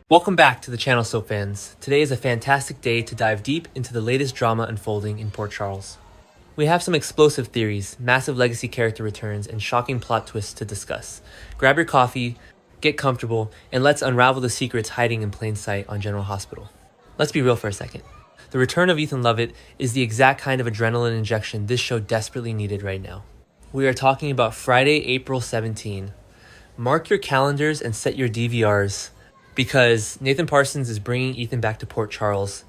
Welcome back to the channel, Soap fans. Today is a fantastic day to dive deep into the latest drama unfolding in Port Charles. We have some explosive theories, massive legacy character returns, and shocking plot twists to discuss. Grab your coffee, get comfortable, and let's unravel the secrets hiding in plain sight on General Hospital. Let's be real for a second. The return of Ethan Lovett is the exact kind of adrenaline injection this show desperately needed right now. We are talking about Friday, April 17. Mark your calendars and set your DVRs, because Nathan Parsons is bringing Ethan back to Port Charles,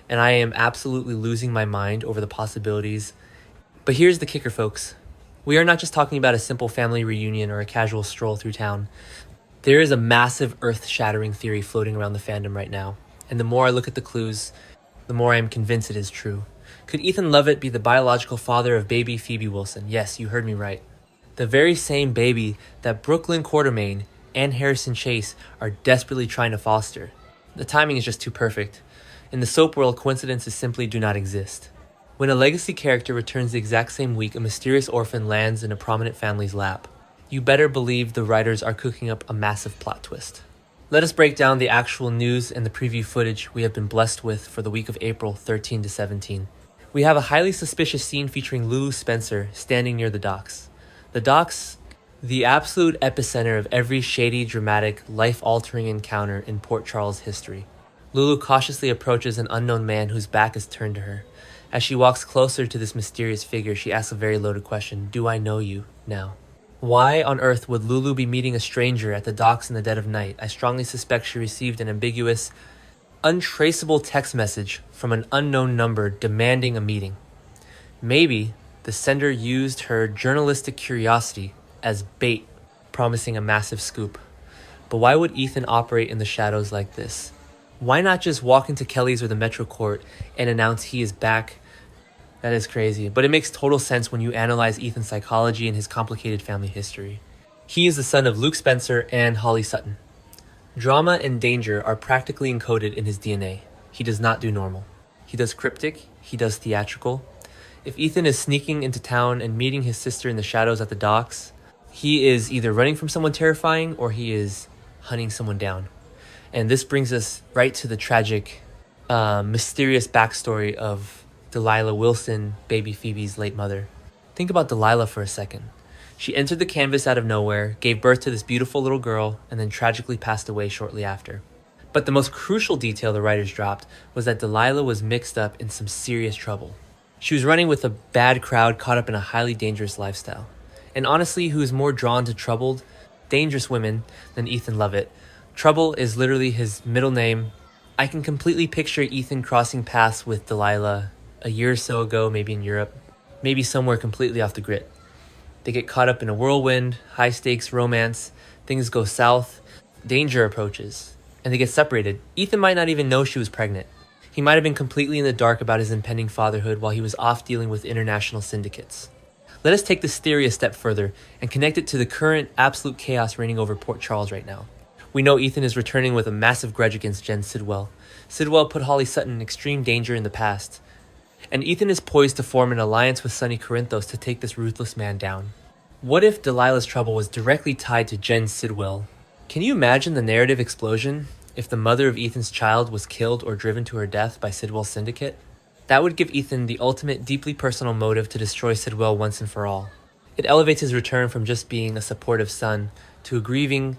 and I am absolutely losing my mind over the possibilities. But here's the kicker, folks. We are not just talking about a simple family reunion or a casual stroll through town. There is a massive earth-shattering theory floating around the fandom right now, and the more I look at the clues, the more I am convinced it is true. Could Ethan Lovett be the biological father of baby Phoebe Wilson? Yes, you heard me right. The very same baby that Brooklyn Quartermaine and Harrison Chase are desperately trying to foster. The timing is just too perfect. In the soap world, coincidences simply do not exist. When a legacy character returns the exact same week a mysterious orphan lands in a prominent family's lap, you better believe the writers are cooking up a massive plot twist. Let us break down the actual news and the preview footage we have been blessed with for the week of April 13 to 17. We have a highly suspicious scene featuring Lulu Spencer standing near the docks. The docks, the absolute epicenter of every shady, dramatic, life-altering encounter in Port Charles history. Lulu cautiously approaches an unknown man whose back is turned to her. As she walks closer to this mysterious figure, she asks a very loaded question: "Do I know you now?" Why on earth would Lulu be meeting a stranger at the docks in the dead of night? I strongly suspect she received an ambiguous, untraceable text message from an unknown number demanding a meeting. Maybe the sender used her journalistic curiosity as bait, promising a massive scoop. But why would Ethan operate in the shadows like this? Why not just walk into Kelly's or the Metro Court and announce he is back? That is crazy, but it makes total sense when you analyze Ethan's psychology and his complicated family history. He is the son of Luke Spencer and Holly Sutton. Drama and danger are practically encoded in his DNA. He does not do normal. He does cryptic, he does theatrical. If Ethan is sneaking into town and meeting his sister in the shadows at the docks, he is either running from someone terrifying or he is hunting someone down. And this brings us right to the tragic, mysterious backstory of Delilah Wilson, baby Phoebe's late mother. Think about Delilah for a second. She entered the canvas out of nowhere, gave birth to this beautiful little girl, and then tragically passed away shortly after. But the most crucial detail the writers dropped was that Delilah was mixed up in some serious trouble. She was running with a bad crowd caught up in a highly dangerous lifestyle. And honestly, who is more drawn to troubled, dangerous women than Ethan Lovett? Trouble is literally his middle name. I can completely picture Ethan crossing paths with Delilah a year or so ago, maybe in Europe, maybe somewhere completely off the grid. They get caught up in a whirlwind, high-stakes romance, things go south, danger approaches, and they get separated. Ethan might not even know she was pregnant. He might have been completely in the dark about his impending fatherhood while he was off dealing with international syndicates. Let us take this theory a step further and connect it to the current absolute chaos reigning over Port Charles right now. We know Ethan is returning with a massive grudge against Jen Sidwell. Sidwell put Holly Sutton in extreme danger in the past, and Ethan is poised to form an alliance with Sonny Corinthos to take this ruthless man down. What if Delilah's trouble was directly tied to Jen Sidwell? Can you imagine the narrative explosion if the mother of Ethan's child was killed or driven to her death by Sidwell's syndicate? That would give Ethan the ultimate, deeply personal motive to destroy Sidwell once and for all. It elevates his return from just being a supportive son to a grieving,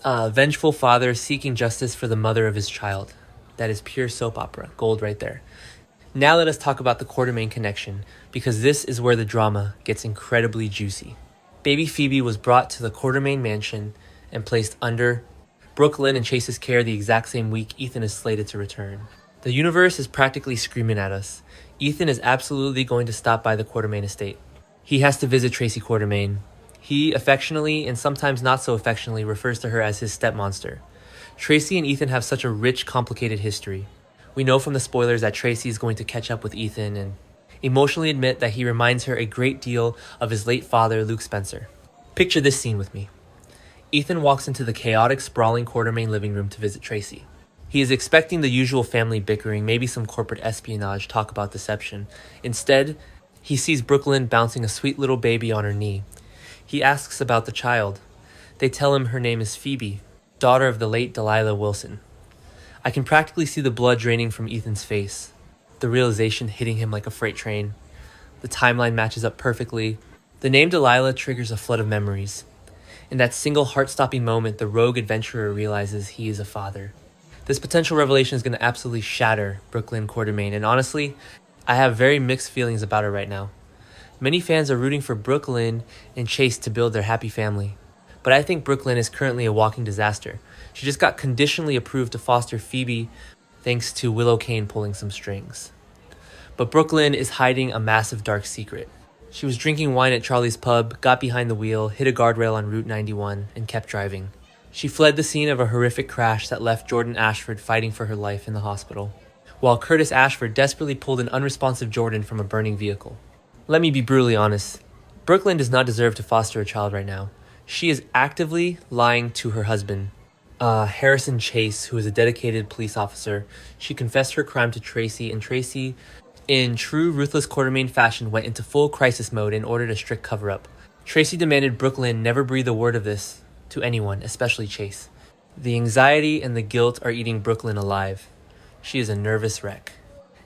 vengeful father seeking justice for the mother of his child. That is pure soap opera, gold right there. Now let us talk about the Quartermaine connection, because this is where the drama gets incredibly juicy. Baby Phoebe was brought to the Quartermaine mansion and placed under Brooklyn and Chase's care the exact same week Ethan is slated to return. The universe is practically screaming at us. Ethan is absolutely going to stop by the Quartermaine estate. He has to visit Tracy Quartermaine. He affectionately, and sometimes not so affectionately, refers to her as his stepmonster. Tracy and Ethan have such a rich, complicated history. We know from the spoilers that Tracy is going to catch up with Ethan and emotionally admit that he reminds her a great deal of his late father, Luke Spencer. Picture this scene with me. Ethan walks into the chaotic, sprawling Quartermaine living room to visit Tracy. He is expecting the usual family bickering, maybe some corporate espionage, talk about deception. Instead, he sees Brooklyn bouncing a sweet little baby on her knee. He asks about the child. They tell him her name is Phoebe, daughter of the late Delilah Wilson. I can practically see the blood draining from Ethan's face, the realization hitting him like a freight train. The timeline matches up perfectly. The name Delilah triggers a flood of memories. In that single heart-stopping moment, the rogue adventurer realizes he is a father. This potential revelation is going to absolutely shatter Brooklyn Quartermaine, and honestly, I have very mixed feelings about her right now. Many fans are rooting for Brooklyn and Chase to build their happy family, but I think Brooklyn is currently a walking disaster. She just got conditionally approved to foster Phoebe thanks to Willow Kane pulling some strings. But Brooklyn is hiding a massive dark secret. She was drinking wine at Charlie's pub, got behind the wheel, hit a guardrail on Route 91, and kept driving. She fled the scene of a horrific crash that left Jordan Ashford fighting for her life in the hospital, while Curtis Ashford desperately pulled an unresponsive Jordan from a burning vehicle. Let me be brutally honest. Brooklyn does not deserve to foster a child right now. She is actively lying to her husband, Harrison Chase, who is a dedicated police officer. She confessed her crime to Tracy, and Tracy, in true ruthless Quartermaine fashion, went into full crisis mode and ordered a strict cover-up. Tracy demanded Brooklyn never breathe a word of this to anyone, especially Chase. The anxiety and the guilt are eating Brooklyn alive. She is a nervous wreck.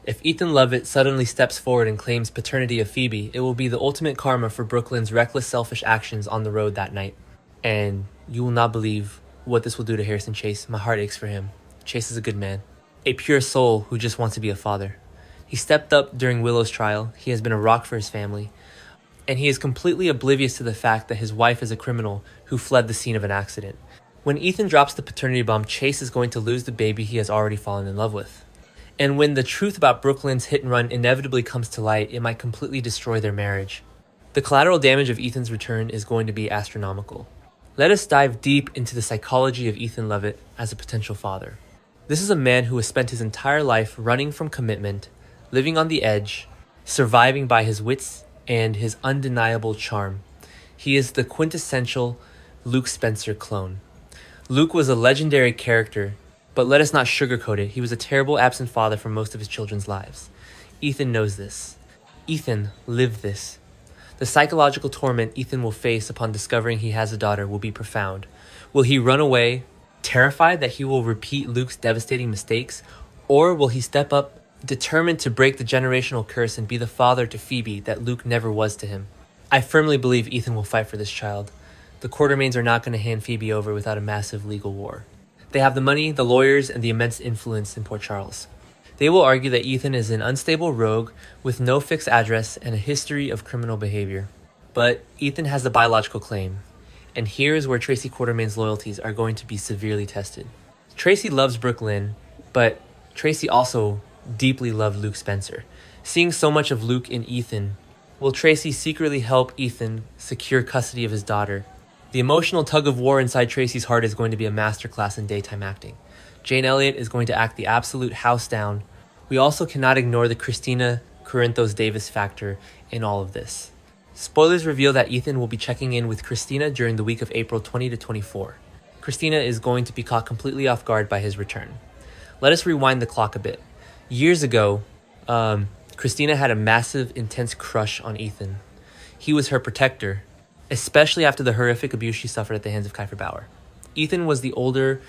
If Ethan Lovett suddenly steps forward and claims paternity of Phoebe, it will be the ultimate karma for Brooklyn's reckless, selfish actions on the road that night. And you will not believe what this will do to Harrison Chase. My heart aches for him. Chase is a good man, a pure soul who just wants to be a father. He stepped up during Willow's trial. He has been a rock for his family. And he is completely oblivious to the fact that his wife is a criminal who fled the scene of an accident. When Ethan drops the paternity bomb, Chase is going to lose the baby he has already fallen in love with. And when the truth about Brooklyn's hit and run inevitably comes to light, it might completely destroy their marriage. The collateral damage of Ethan's return is going to be astronomical. Let us dive deep into the psychology of Ethan Lovett as a potential father. This is a man who has spent his entire life running from commitment, living on the edge, surviving by his wits and his undeniable charm. He is the quintessential Luke Spencer clone. Luke was a legendary character, but let us not sugarcoat it. He was a terrible absent father for most of his children's lives. Ethan knows this. Ethan lived this. The psychological torment Ethan will face upon discovering he has a daughter will be profound. Will he run away, terrified that he will repeat Luke's devastating mistakes, or will he step up, determined to break the generational curse and be the father to Phoebe that Luke never was to him? I firmly believe Ethan will fight for this child. The Quartermaines are not going to hand Phoebe over without a massive legal war. They have the money, the lawyers, and the immense influence in Port Charles. They will argue that Ethan is an unstable rogue with no fixed address and a history of criminal behavior. But Ethan has the biological claim, and here is where Tracy Quartermaine's loyalties are going to be severely tested. Tracy loves Brooklyn, but Tracy also deeply loved Luke Spencer. Seeing so much of Luke in Ethan, will Tracy secretly help Ethan secure custody of his daughter? The emotional tug-of-war inside Tracy's heart is going to be a masterclass in daytime acting. Jane Elliott is going to act the absolute house down. We also cannot ignore the Christina Corinthos Davis factor in all of this. Spoilers reveal that Ethan will be checking in with Christina during the week of April 20 to 24. Christina is going to be caught completely off guard by his return. Let us rewind the clock a bit. Years ago, Christina had a massive, intense crush on Ethan. He was her protector, especially after the horrific abuse she suffered at the hands of Kiefer Bauer. Ethan was the older,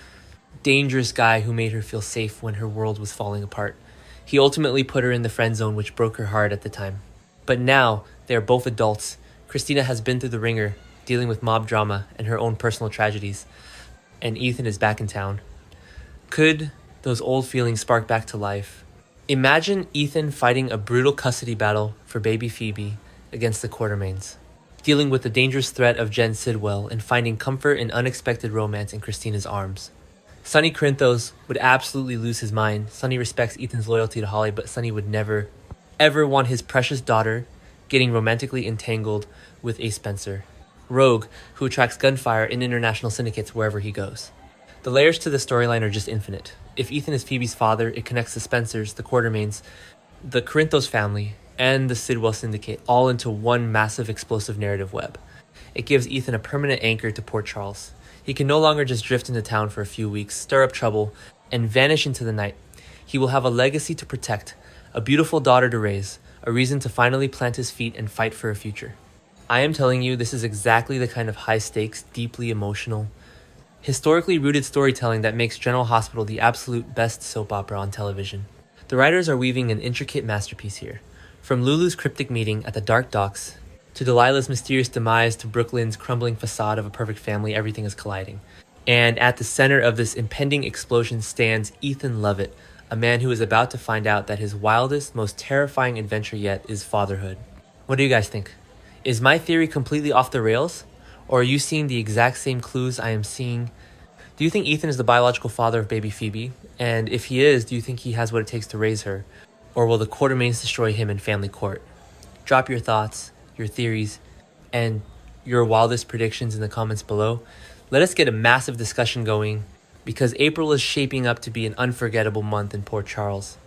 dangerous guy who made her feel safe when her world was falling apart. He ultimately put her in the friend zone, which broke her heart at the time. But now, they are both adults. Christina has been through the ringer, dealing with mob drama and her own personal tragedies, and Ethan is back in town. Could those old feelings spark back to life? Imagine Ethan fighting a brutal custody battle for baby Phoebe against the Quartermaines, dealing with the dangerous threat of Jen Sidwell and finding comfort in unexpected romance in Christina's arms. Sonny Corinthos would absolutely lose his mind. Sonny respects Ethan's loyalty to Holly, but Sonny would never, ever want his precious daughter getting romantically entangled with a Spencer, rogue who attracts gunfire in international syndicates wherever he goes. The layers to the storyline are just infinite. If Ethan is Phoebe's father, it connects the Spencers, the Quartermaines, the Corinthos family, and the Sidwell syndicate all into one massive explosive narrative web. It gives Ethan a permanent anchor to Port Charles. He can no longer just drift into town for a few weeks, stir up trouble, and vanish into the night. He will have a legacy to protect, a beautiful daughter to raise, a reason to finally plant his feet and fight for a future. I am telling you, this is exactly the kind of high-stakes, deeply emotional, Historically rooted storytelling that makes General Hospital the absolute best soap opera on television. The writers are weaving an intricate masterpiece here. From Lulu's cryptic meeting at the Dark Docks, to Delilah's mysterious demise, to Brooklyn's crumbling facade of a perfect family, everything is colliding. And at the center of this impending explosion stands Ethan Lovett, a man who is about to find out that his wildest, most terrifying adventure yet is fatherhood. What do you guys think? Is my theory completely off the rails? Or are you seeing the exact same clues I am seeing? Do you think Ethan is the biological father of baby Phoebe? And if he is, do you think he has what it takes to raise her? Or will the Quartermaines destroy him in family court? Drop your thoughts, your theories, and your wildest predictions in the comments below. Let us get a massive discussion going, because April is shaping up to be an unforgettable month in Port Charles.